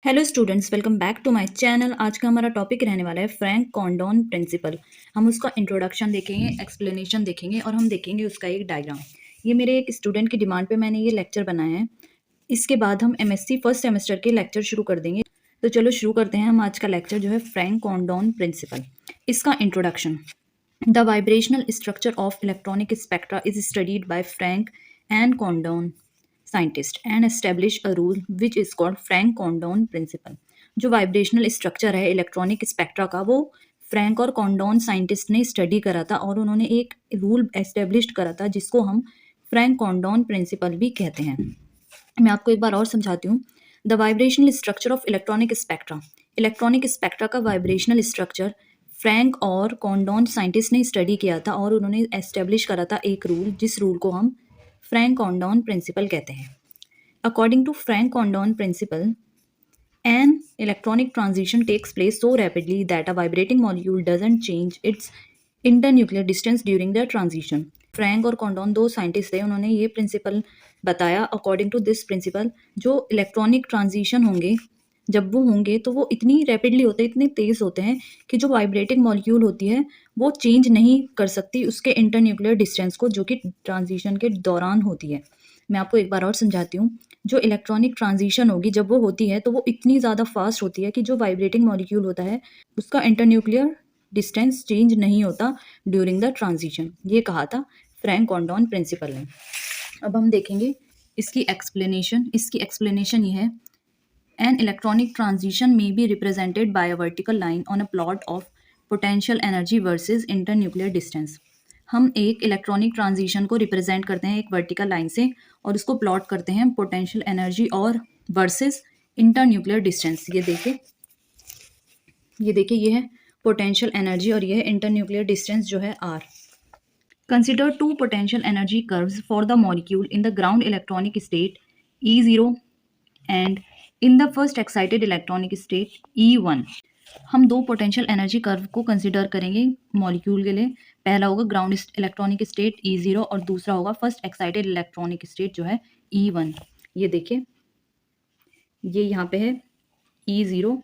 Hello students, welcome back to my channel. आज का हमारा टॉपिक रहने वाला है फ्रैंक कॉन्डोन प्रिंसिपल। हम उसका इंट्रोडक्शन देखेंगे, एक्सप्लेनेशन देखेंगे और हम देखेंगे उसका एक डायग्राम। ये मेरे एक स्टूडेंट की डिमांड पे मैंने ये लेक्चर बनाया है। इसके बाद हम एमएससी फर्स्ट सेमेस्टर के लेक्चर शुरू कर देंगे। तो चलो शुरू करते हैं हम आज का लेक्चर जो है फ्रैंक कॉन्डोन प्रिंसिपल। इसका introduction. The vibrational structure of electronic spectra is studied by Franck and Condon scientist and establish a rule which is called Franck Condon principle. जो वाइब्रेशनल स्ट्रक्चर है इलेक्ट्रॉनिक स्पेक्ट्रा का, वो Frank और कॉन्डोन scientist ने study करा था और उन्होंने एक रूल एस्टेब्लिश करा था जिसको हम फ्रैंक कॉन्डोन प्रिंसिपल भी कहते हैं। मैं आपको एक बार और समझाती हूँ। The vibrational structure of electronic spectra का वाइब्रेशनल स्ट्रक्चर फ्रैंक और कॉन्डोन साइंटिस्ट ने स्टडी किया था और उन्होंने एस्टेब्लिश करा था एक रूल, जिस रूल को हम फ्रैंक कॉन्डोन प्रिंसिपल कहते हैं। According to Franck Condon principle, an electronic transition takes place so rapidly that a vibrating molecule doesn't change its internuclear distance during the transition. Frank और कॉन्डोन दो साइंटिस्ट थे, उन्होंने ये प्रिंसिपल बताया। अकॉर्डिंग टू दिस प्रिंसिपल, जो electronic transition होंगे जब वो होंगे तो वो इतनी रैपिडली होते हैं, इतने तेज़ होते हैं कि जो वाइब्रेटिंग मॉलिक्यूल होती है वो चेंज नहीं कर सकती उसके इंटरन्यूक्लियर डिस्टेंस को, जो कि ट्रांजिशन के दौरान होती है। मैं आपको एक बार और समझाती हूँ। जो इलेक्ट्रॉनिक ट्रांजिशन होगी जब वो होती है तो वो इतनी ज़्यादा फास्ट होती है कि जो वाइब्रेटिंग मॉलिक्यूल होता है उसका इंटरन्यूक्लियर डिस्टेंस चेंज नहीं होता ड्यूरिंग द ट्रांजिशन। ये कहा था फ्रैंक कॉन्डोन प्रिंसिपल ने। अब हम देखेंगे इसकी एक्सप्लेनेशन। इसकी एक्सप्लेनेशन ये है, एन इलेक्ट्रॉनिक ट्रांजिशन में be represented by a vertical line on a plot of potential energy versus internuclear distance. हम एक इलेक्ट्रॉनिक ट्रांजिशन को रिप्रेजेंट करते हैं एक वर्टिकल लाइन से और उसको प्लॉट करते हैं पोटेंशियल एनर्जी और वर्सेस इंटरन्यूक्लियर डिस्टेंस। ये देखिए ये है पोटेंशियल एनर्जी और ये है इंटरन्यूक्लियर डिस्टेंस जो है R. Consider two potential energy curves for the molecule in the ground electronic state E0 and in the first excited electronic state E1। हम दो पोटेंशियल एनर्जी कर्व को कंसिडर करेंगे molecule के लिए। पहला होगा ग्राउंड इलेक्ट्रॉनिक स्टेट E0 और दूसरा होगा फर्स्ट एक्साइटेड इलेक्ट्रॉनिक स्टेट जो है E1। ये देखिए, ये यहाँ पे है E0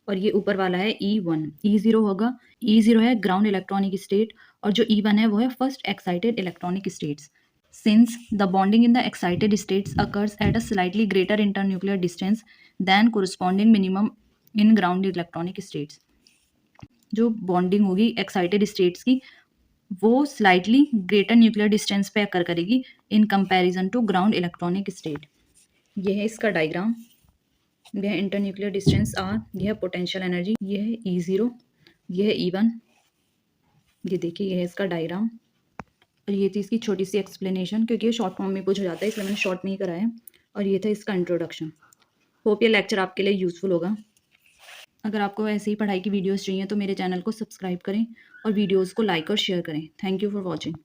और ये ऊपर वाला है E1। E0 है ग्राउंड इलेक्ट्रॉनिक स्टेट और जो E1 है वो है first excited electronic states. Since the bonding in the excited states occurs at a slightly greater internuclear distance than corresponding minimum in ground electronic states, जो bonding होगी excited states की वो slightly greater nuclear distance पे occur करेगी in comparison to ground electronic state. ये है इसका diagram. यह है इंटरन्यूक्लियर डिस्टेंस आर, यह है पोटेंशियल एनर्जी, ये है E0, ये है E1। ये देखिए, ये है इसका डायग्राम और ये थी इसकी छोटी सी एक्सप्लेनेशन, क्योंकि ये शॉर्ट फॉर्म में पूछा जाता है इसलिए मैंने शॉर्ट में ही कराया। और ये था इसका इंट्रोडक्शन। होप ये लेक्चर आपके लिए यूज़फुल होगा। अगर आपको ऐसे ही पढ़ाई की वीडियोस चाहिए तो मेरे चैनल को सब्सक्राइब करें और वीडियोस को लाइक और शेयर करें। Thank you for watching.